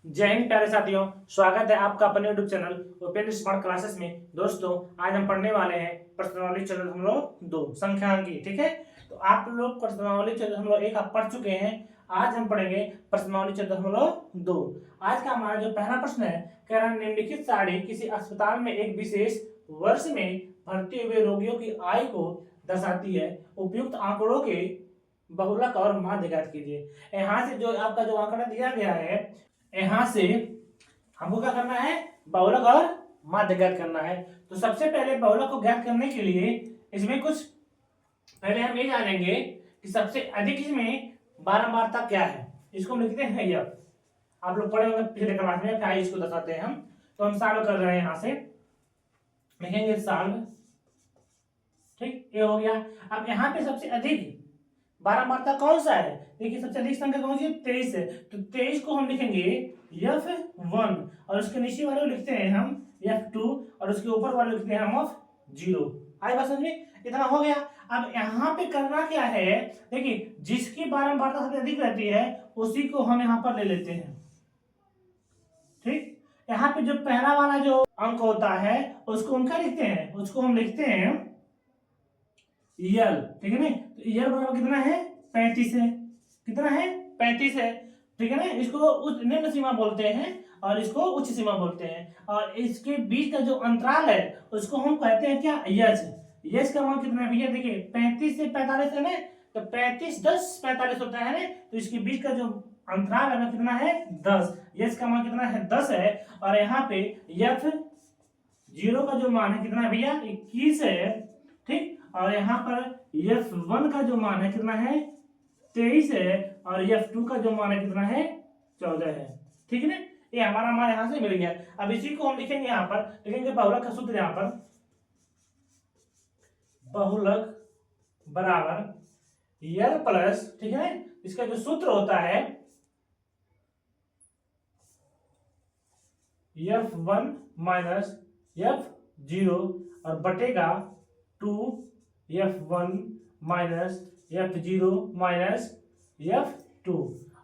जय हिंद प्यारे साथियों, स्वागत है आपका अपने YouTube channel Upendra smart classes में। दोस्तों, आज हम पढ़ने वाले हैं प्रश्नावली चरण हम लोग 2 संख्यांकी। ठीक है, तो आप लोग प्रश्नावली चरण हम लोग 1 आप पढ़ चुके हैं। आज हम पढ़ेंगे प्रश्नावली चरण हम लोग 2। आज का हमारा जो पहला प्रश्न है, कह रहा है निम्नलिखित सारणी किसी अस्पताल में एक विशेष वर्ष में भर्ती हुए रोगियों की आयु को दर्शाती है। उपयुक्त आंकड़ों के बहुलक और माध्य ज्ञात कीजिए। यहाँ से जो आपका जो आंकड़ा दिया गया है, यहाँ से हमको क्या करना है, बहुलक और माध्य ज्ञात करना है। तो सबसे पहले बहुलक को ज्ञात करने के लिए इसमें कुछ पहले हम ये जानेंगे कि सबसे अधिक इसमें बारंबारता क्या है। इसको हम लिखते हैं यह, आप लोग पढ़े होंगे पिछले क्लास में, क्या इसको दर्शाते हैं हम। तो हम सॉल्व कर रहे हैं, यहाँ से लिखेंगे सॉल्व। ठीक, ये हो गया। अब यहाँ पे सबसे अधिक बारंबारता कौन सा है, देखिए सबसे अधिक संख्या कौन सी है, 23 है। तो 23 को हम लिखेंगे F1 और उसके नीचे वाले को लिखते हैं हम F2 और उसके ऊपर वाले लिखते हैं हम F0। आई बात समझ में, इतना हो गया। अब यहाँ पे करना क्या है, देखिए जिसकी बारंबारता सबसे अधिक रहती है उसी को हम यहाँ पर ले लेते हैं। ठीक, यहाँ पे जो पहला वाला जो अंक होता है उसको हम क्या लिखते हैं, उसको हम लिखते हैं यल। ठीक है ना, तो यल बराबर कितना है, 35 है। कितना है, 35 है। ठीक है ना, इसको उच्च निम्न सीमा बोलते हैं और इसको उच्च सीमा बोलते हैं। और इसके बीच का जो अंतराल है उसको हम कहते हैं क्या, यज। यज का मान कितना है भैया, देखिए 35 से 45 है ना, तो 35 10 45 होता है ना, तो इसके बीच का जो अंतराल है कितना है, 10। यज का मान कितना है, 10 है। और यहाँ पे F0 का जो मान है कितना है भैया, 21 है। ठीक, और यहाँ पर F1 का जो मान है कितना है, 23 है। और F2 का जो मान है कितना है, 14 है। ठीक है ना, ये हमारा मान यहाँ से मिल गया। अब इसी को हम लिखेंगे, यहाँ पर लिखेंगे बहुलक का सूत्र, यहाँ पर बहुलक बराबर यल प्लस, ठीक है ना, इसका जो सूत्र होता है F1 माइनस F0 और बटेगा 2F1 minus F0 minus F2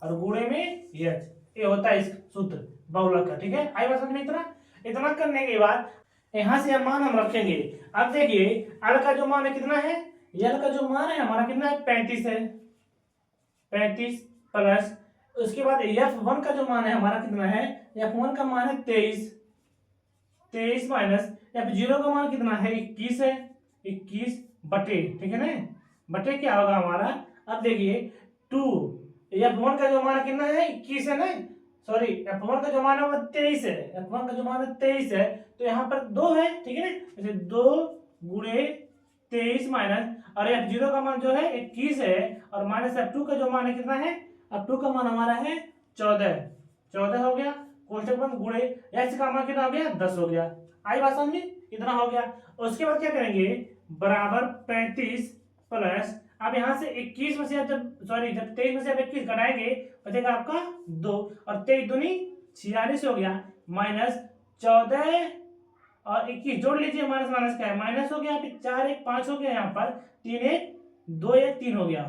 और गुणे में यच। ये होता है इस सूत्र बहुलक का। ठीक है, आई बात समझ में। इतना इतना करने के बाद यहाँ से मान हम रखेंगे। अब देखिए अल का जो मान है कितना है, यल का जो मान है हमारा कितना है, 35 है। 35 प्लस उसके बाद F1 का जो मान है हमारा कितना है, F1 का मान है 23। 23 माइनस F0 का मान कितना है, 21 है। 21 बटे, ठीक है ना, बटे क्या होगा हमारा, अब देखिए 2, F1 का जो मान कितना है, 21 है ना, सॉरी F1 का जो मान है वो 23 है। F1 का जो मान है 23 है, तो यहाँ पर 2 है। ठीक है ना, जैसे 2 गुणे 23 माइनस, और F0 का मान जो है 21 है, और माइनस F2 का जो मान है कितना है, F2 का मान हमारा है 14। 14 हो गया, कोष्टक बंद, गुणे x का मान कितना हो गया, 10 हो गया। आई बात समझ में, इतना हो गया। उसके बाद क्या करेंगे, बराबर 35 प्लस, अब यहाँ से 21 में से जब 23 में से आप 21 घटाएंगे बचेगा आपका 2, और 23 दूनी 46 हो गया, माइनस 14 और 21 जोड़ लीजिए, माइनस माइनस क्या है, माइनस हो गया। फिर 4 1 5 हो गया, यहाँ पर 3 1 2 1 3 हो गया।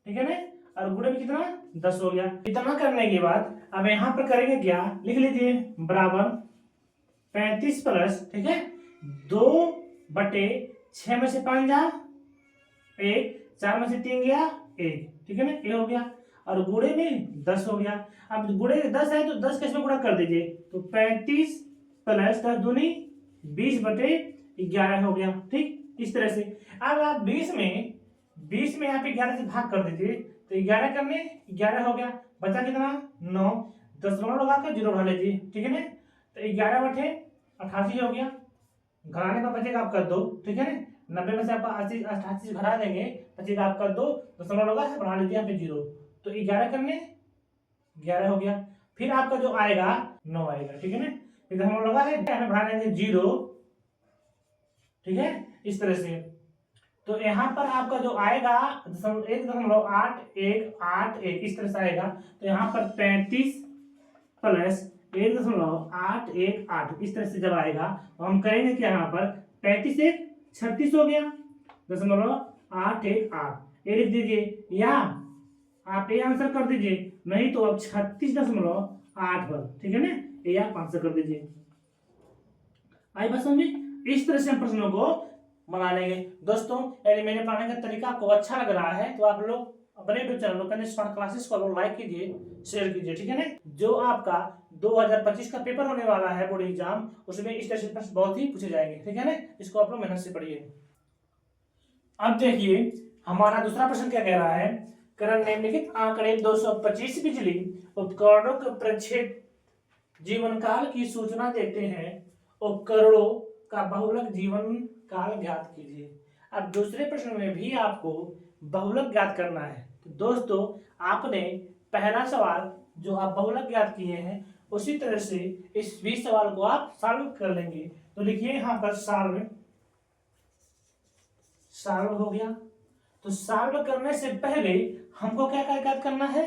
ठीक है ना, और गुणे में कितना, 10 हो गया। इतना करने के बाद अब यहाँ पर करेंगे क्या, लिख लीजिए बराबर 35 प्लस, ठीक है, 2 बटे 6 में से 5 जा 1, 4 में से 3 गया 1। ठीक है ना, ये हो गया, और गुणे में 10 हो गया। अब गुणे 10 है तो 10 कैसे गुणा कर दीजिए, तो 35 प्लस 10 दूनी 20 बटे 11 हो गया। ठीक, इस तरह से। अब आप 20 में यहाँ पे 11 से भाग कर दीजिए, तो 11 करने 11 हो गया, बचा कितना 9, 10 लगा कर 0 बढ़ा लीजिए। ठीक है ना, तो 11 बटे 88 हो गया, घटाने पर बचेगा आपका 2। ठीक है ना, 90 में से आप 88 घटा देंगे, बचेगा आपका 2, दशमलव लगा है बढ़ा लीजिए यहाँ पे 0, तो 11 करने 11 हो गया। फिर आपका जो आएगा 9 आएगा। ठीक है ना, फिर दशमलव लगा है, यहाँ पे बढ़ा देंगे 0। ठीक है, इस तरह से। तो यहाँ पर आपका जो आएगा 1.811 इस तरह से आएगा। तो यहाँ पर 35 प्लस 1.818 इस तरह से जब आएगा तो हम करेंगे कि यहाँ पर 35 से 36 हो गया, 0.818 ये लिख दीजिए, या आप ये आंसर कर दीजिए, नहीं तो अब 36.8 8 पर, ठीक है ना, ये आप आंसर कर दीजिए। आई बात समझ में? इस तरह से हम प्रश्नों को बना लेंगे दोस्तों। यदि मैंने पढ़ाने का तरीका आपको अच्छा लग रहा है तो आप लोग अपने YouTube channel Kanishk smart classes को लाइक कीजिए, शेयर कीजिए, ठीक है ना। जो आपका 2025 का पेपर होने वाला है बोर्ड एग्जाम, उसमें इस तरह से प्रश्न बहुत ही पूछे जाएंगे, ठीक है ना। इसको आप लोग मेहनत से पढ़िए। अब देखिए हमारा दूसरा प्रश्न क्या कह रहा है, करण निम्नलिखित आंकड़े 225 बिजली उपकरणों के प्रक्षेप जीवन काल की सूचना देते हैं, उपकरणों का बहुलक जीवन काल ज्ञात कीजिए। अब दूसरे प्रश्न में भी आपको बहुलक ज्ञात करना है। तो दोस्तों आपने पहला सवाल जो आप बहुलक ज्ञात किए हैं उसी तरह से इस 20 सवाल को आप सॉल्व कर लेंगे। तो लिखिए यहाँ पर सॉल्व हो गया। तो सॉल्व करने से पहले हमको क्या क्या ज्ञात करना है,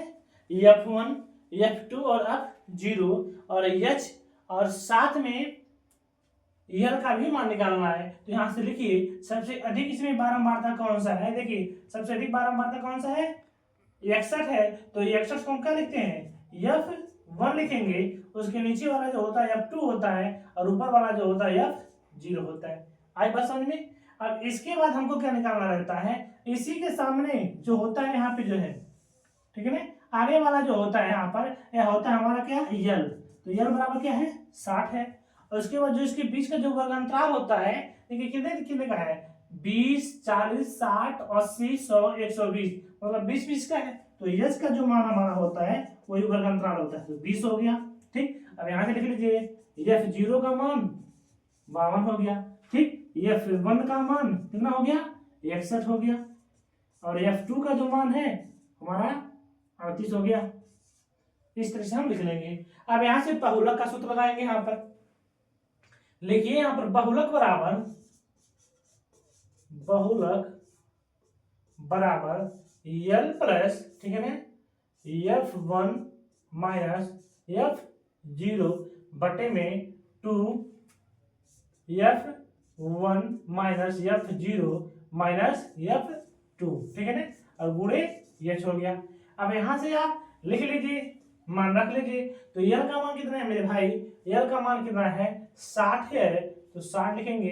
F1 F2 और F0 और H और साथ में यल का भी मान निकालना है। तो यहां से लिखिए सबसे अधिक इसमें बारंबारता कौन सा है, देखिए सबसे अधिक बारंबारता कौन सा है, 61 है। तो 61 को हम क्या लिखते हैं, F1 लिखेंगे, उसके नीचे वाला जो होता है F2 होता है और ऊपर वाला जो होता है F0 होता है। आई बात समझ में? अब इसके बाद हमको क्या निकालना रहता है, इसी के सामने जो होता है यहाँ पे जो है, ठीक है ना, आगे वाला जो होता है यहाँ पर यह होता है हमारा क्या, यल। तो यल बराबर क्या है, 60 है। और उसके बाद जो इसके बीच का जो वर्गांतराल होता है, देखिए कितने कितने का है, 20 40 60 80 100 120, मतलब 20 का है। तो यस का जो मान हमारा होता है वही वर्गांतराल होता है, तो 20 हो गया। ठीक, अब यहाँ से लिख लीजिए F0 का मान 52 हो गया, ठीक, F1 का मान कितना हो गया, 61 हो गया, और F2 का जो मान है हमारा 38 हो गया। इस तरह से हम लिख लेंगे। अब यहां से बहुलक का सूत्र लगाएंगे। यहां पर लिखिए, यहां पर बहुलक बराबर यल प्लस, ठीक है ना, F1 माइनस F0 बटे में 2 F1 minus F0 minus F2, ठीक है ना, और गुणे H हो गया। अब यहां से आप लिख लीजिए, मान रख लीजिए। तो यल का मान कितना है मेरे भाई, यल का मान कितना है, 60 है, तो 60 लिखेंगे,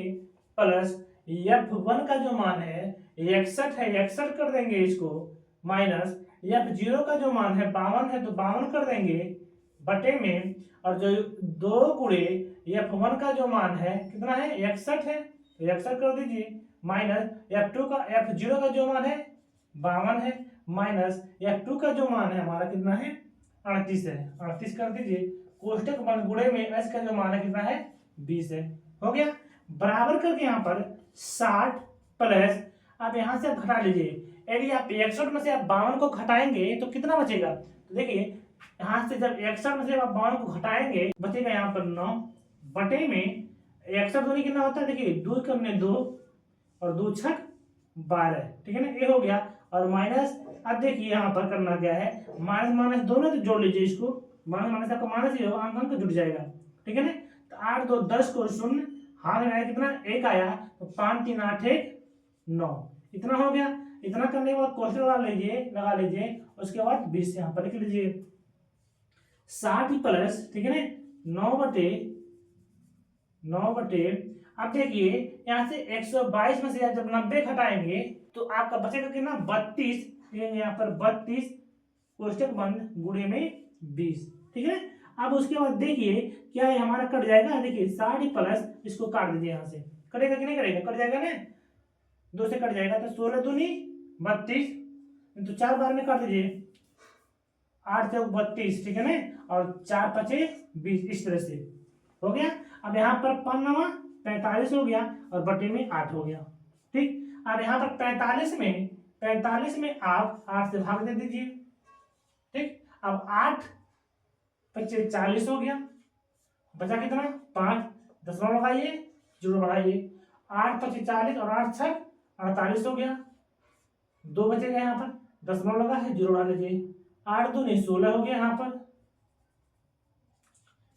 प्लस F1 का जो मान है 61 है, 61 कर देंगे इसको, माइनस F0 का जो मान है 52 है, तो 52 कर देंगे, बटे में, और जो 2 गुणे F1 का जो मान है कितना है, 61 है, तो 61 कर दीजिए, माइनस F0 का जो मान है 52 है, माइनस F2 का जो मान है हमारा कितना है, 38 है, 38 कर दीजिए, कोष्टक बंद गुणे में S का जो मान है कितना है, 20 है। हो गया, बराबर करके यहाँ पर 60 प्लस, अब यहाँ से आप घटा लीजिए, यदि आप 61 में से आप 52 को घटाएंगे तो कितना बचेगा, तो देखिए यहाँ से जब 61 में से आप 52 को घटाएंगे बचेगा यहाँ पर 9, बटे में 61 दूनी कितना होता है, देखिए 2 कम 2 और 2 छक 12, ठीक है ना, ये हो गया, और माइनस, अब देखिए यहाँ पर करना क्या है, माइनस माइनस दोनों तो जोड़ लीजिए इसको, माइनस माइनस आपका माइनस ही होगा, अंक अंक जुड़ जाएगा, ठीक है ना। तो 8 2 10 को 0 हाथ में आया कितना, 1 आया, तो 5 3 8 1 9, इतना हो गया। इतना करने के बाद क्वेश्चन लगा लीजिए, उसके बाद 20 यहाँ पर लिख लीजिए, 60 प्लस, ठीक है ना, 9 बटे, अब देखिए यहाँ से 122 में से जब 90 घटाएंगे तो आपका बचेगा कितना, 32, यहाँ पर 32 कोष्टक बंद गुणे में 20, ठीक है। अब उसके बाद देखिए क्या है, हमारा कट जाएगा, देखिए 60 प्लस, इसको काट दीजिए, यहाँ से कटेगा कि नहीं कटेगा, कट जाएगा ना, 2 से कट जाएगा, तो 16 दूनी 32, तो 4 बार में काट दीजिए, 8 चौक 32, ठीक है ना, और 4 पचे 20, इस तरह से हो गया। अब यहाँ पर 5 45 हो गया, और बटे में 8 हो गया, ठीक। अब यहाँ पर 45 में आप 8 से भाग दे दीजिए, ठीक। अब 8 पच्चीस 40 हो गया, बचा कितना, 5, 10 लगाइए, 0 बढ़ाइए, 8 पच्चीस 40 और 8 छक 48 हो गया, 2 बचेगा यहाँ पर, 10 लगा है, 0 बढ़ा लीजिए, 8 दूनी 16 हो गया, यहाँ पर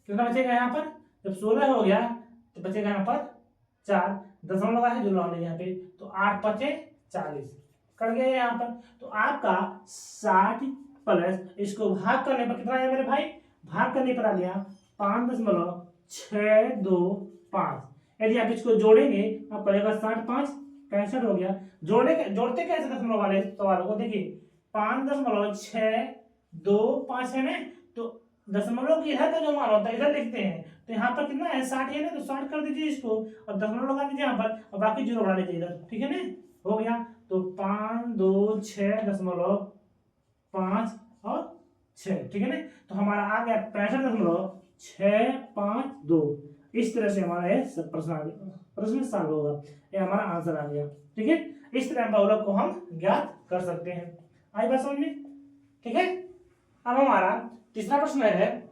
कितना बचेगा, यहाँ पर जब 16 हो गया तो बचेगा यहाँ पर 4, 10 लगा है, 0 लगा यहाँ पे, तो 8 पचे 40 कट गया यहाँ पर। तो आपका 60 प्लस, इसको भाग करने पर कितना है मेरे भाई, भाग करने पर आ गया 5.625। यदि आप इसको जोड़ेंगे आपको आएगा 65 65 हो गया। जोड़ते कैसे दशमलव वाले सवालों को देखिए 5.625 है ना, तो दशमलव की इधर का जो मान होता है इधर लिखते हैं, तो यहाँ पर कितना है 60 है ना, तो 60 कर दीजिए इसको और दशमलव लगा दीजिए यहाँ पर और बाकी जीरो बढ़ा लीजिए इधर, ठीक है ना, हो गया। तो 526.5 और 6, ठीक है ना, तो हमारा आ गया 65.652। इस तरह से हमारा ये प्रश्न सॉल्व होगा, ये हमारा आंसर आ गया, ठीक है। इस तरह बहुलक को हम ज्ञात कर सकते हैं। आई बात समझ में, ठीक है। अब हमारा तीसरा प्रश्न है।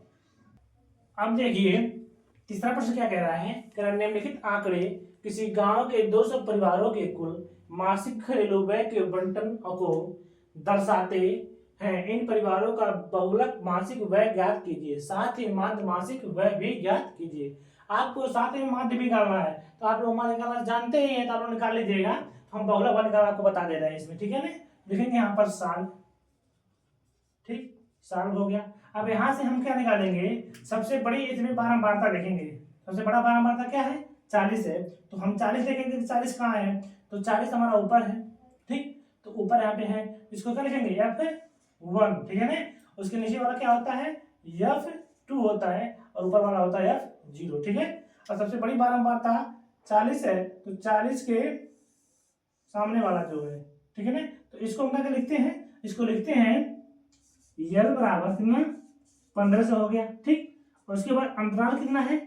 अब देखिए तीसरा प्रश्न क्या कह रहा है, निम्नलिखित आंकड़े किसी गांव के 200 परिवारों के कुल मासिक घरेलू व्यय के बंटन को दर्शाते हैं। इन परिवारों का बहुलक मासिक व्यय ज्ञात कीजिए, साथ ही माध्य मासिक व्यय भी ज्ञात कीजिए। आपको साथ में माध्य भी निकालना है, तो आप लोग माध्य निकालना जानते ही हैं, तो आप लोग निकाल लीजिएगा। हम बहुलक निकाल आपको बता दे रहे हैं इसमें, ठीक है ना। लिखेंगे यहाँ पर साल, ठीक, साल हो गया। अब यहाँ से हम क्या निकालेंगे, सबसे बड़ी इसमें बारंबारता लिखेंगे। सबसे बड़ा बारंबारता क्या है, 40 है, तो हम 40 लिखेंगे। 40 कहाँ है, तो 40 हमारा ऊपर है, ठीक, तो ऊपर यहाँ पे है, इसको क्या लिखेंगे F1, ठीक है ना। उसके नीचे वाला क्या होता है, F2 होता है और ऊपर वाला होता है F0, ठीक है। और सबसे बड़ी बारंबारता 40 है, तो 40 के सामने वाला जो है, ठीक है ना, तो इसको हम क्या लिखते हैं, इसको लिखते हैं यल बराबर कितना 1500 हो गया, ठीक। और उसके बाद अंतराल कितना है,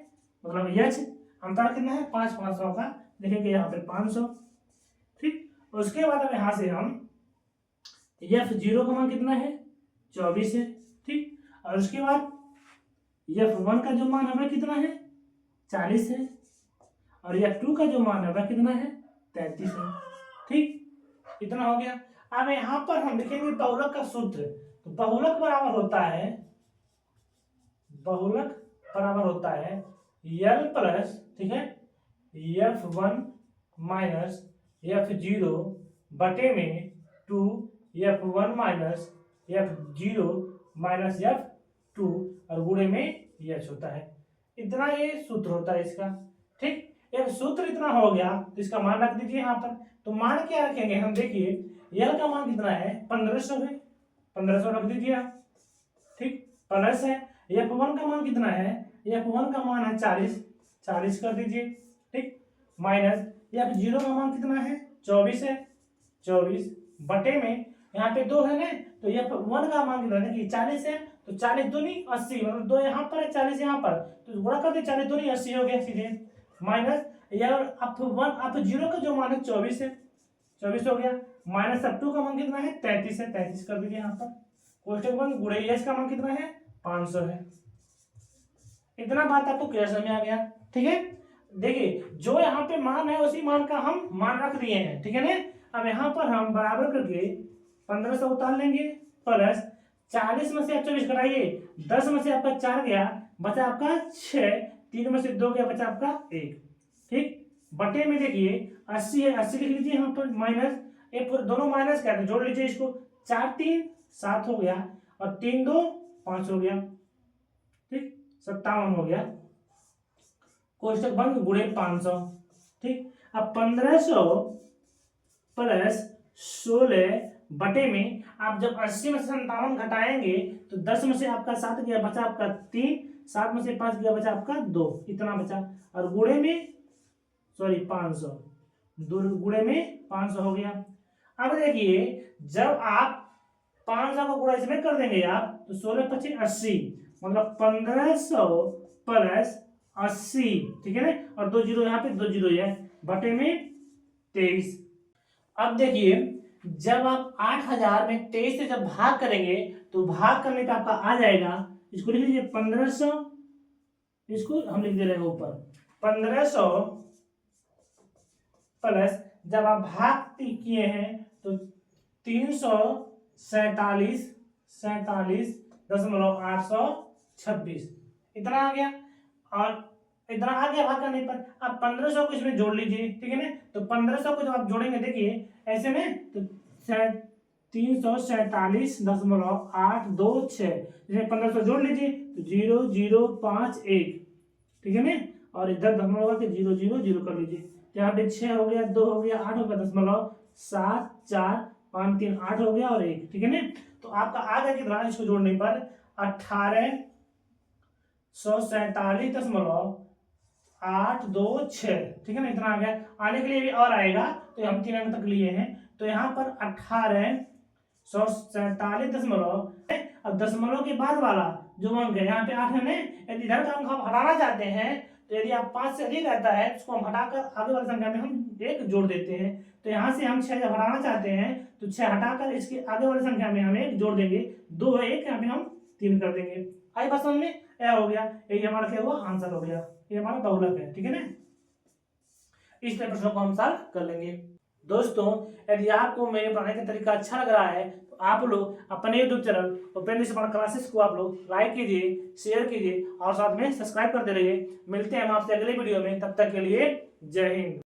मतलब यच अंतराल कितना है 500 का, लिखेंगे यहाँ पे 500, ठीक। उसके बाद अब यहाँ से हम F0 का मान कितना है 24 है, ठीक। और उसके बाद F1 का जो मान है वह कितना है 40 है, और F2 का जो मान है वह कितना है 33 है, ठीक। इतना हो गया। अब यहाँ पर हम लिखेंगे बहुलक का सूत्र। तो बहुलक बराबर होता है यल प्लस, ठीक है, F1 माइनस F0 बटे में 2 F1 minus F0 minus F2 और गुणे में H होता है। इतना ये सूत्र होता है इसका, ठीक। एक सूत्र इतना हो गया, तो इसका मान रख दीजिए यहाँ पर। तो मान क्या रखेंगे हम, देखिए यल का मान कितना है 1500 है, 1500 रख दीजिए आप, ठीक, प्लस है F1 का मान कितना है, F1 का मान है 40, 40 कर दीजिए, ठीक, माइनस F0 का मान कितना है 24 है, 24 बटे में यहाँ पे 2 है ना, तो F1 का मान कितना है कि 40 है, तो 40 दूनी 80, मतलब 2 यहाँ पर है 40 यहाँ पर, तो गुणा कर दे 40 दूनी 80 हो गया सीधे, माइनस F0 का जो मान है 24 है, 24 हो गया, माइनस F2 का मान कितना है 33 है, 33 कर दीजिए यहाँ पर, कोष्टक बंद, गुणे H का मान कितना है 500 है। इतना बात आपको क्लियर समझ में आ गया, ठीक है। देखिए जो यहाँ पे मान है उसी मान का हम मान रख दिए हैं, ठीक है ना। अब यहाँ पर हम बराबर करके 1500 उतार लेंगे, प्लस 40 में से आप 24 घटाइए, 10 में से आपका 4 गया, बचा आपका 6, 3 में से 2 गया, बचा आपका 1, ठीक, बटे में देखिए 80 है, 80 लिख लीजिए यहाँ पर, माइनस एक दोनों माइनस क्या है जोड़ लीजिए इसको, 4 3 7 हो गया और 3 2 5 हो गया, ठीक, 57 हो गया, कोष्टक बंद, गुणे 500, ठीक। अब 1500 प्लस 16 बटे में आप जब 80 में से 57 घटाएंगे तो 10 में से आपका 7 गया, बचा आपका 3, 7 में से 5 गया, बचा आपका 2, इतना बचा, और गुणे में 500, गुणे में 500 हो गया। अब देखिए जब आप 500 का गुणा इसमें कर देंगे आप, तो 16 25 80, मतलब 1500 प्लस 80, ठीक है ना, और 2 जीरो यहाँ पे 2 जीरो है, बटे में 23। अब देखिए जब आप 8000 में 23 से जब भाग करेंगे तो भाग करने पे आपका आ जाएगा, इसको लिख लीजिए 1500, इसको हम लिख दे रहे हैं ऊपर 1500 प्लस जब आप भाग किए हैं तो 347.826 इतना आ गया, और इतना आ गया भाग करने पर। आप 1500 को इसमें जोड़ लीजिए, ठीक है ना, तो 1500 को जब आप जोड़ेंगे देखिए ऐसे में, तो 347.826 इसमें 1500 जोड़ लीजिए, तो 0,051, ठीक है ना। और इधर दशमलव होगा कि 0,0,0 कर लीजिए। तो यहाँ पे 6 हो गया, 2 हो गया, 8 हो गया, 7, 4, 5, 3, 8 हो गया और 1, ठीक है ना। तो आपका आ गया कितना, इसको जोड़ने पर 18,147.826, ठीक है ना, इतना आ गया। आने के लिए भी और आएगा, तो हम 3 अंक तक लिए हैं। तो यहाँ पर 18,147 अब दशमलव के बाद वाला जो अंक है, यहाँ पे 8 है ना, यदि इधर का अंक हम हटाना चाहते हैं, तो यदि आप 5 से अधिक रहता है उसको हम हटाकर आगे वाली संख्या में हम 1 जोड़ देते हैं। तो यहाँ से हम 6 जब हटाना चाहते हैं तो 6 हटाकर इसके आगे वाली संख्या में हम 1 जोड़ देंगे, 2 है 1, यहाँ पे हम 3 कर देंगे। आई बात समझ में? यह हो गया, यही हमारा क्या हुआ, आंसर हो गया। ये हमारा बहुलक है, ठीक है ना। इस तरह प्रश्नों को हम सॉल्व कर लेंगे। दोस्तों, यदि आपको मेरे पढ़ाने का तरीका अच्छा लग रहा है तो आप लोग अपने YouTube channel Upendra smart classes को आप लोग लाइक कीजिए, शेयर कीजिए और साथ में सब्सक्राइब करते रहिए। मिलते हैं हम आपसे अगले वीडियो में, तब तक के लिए जय हिंद।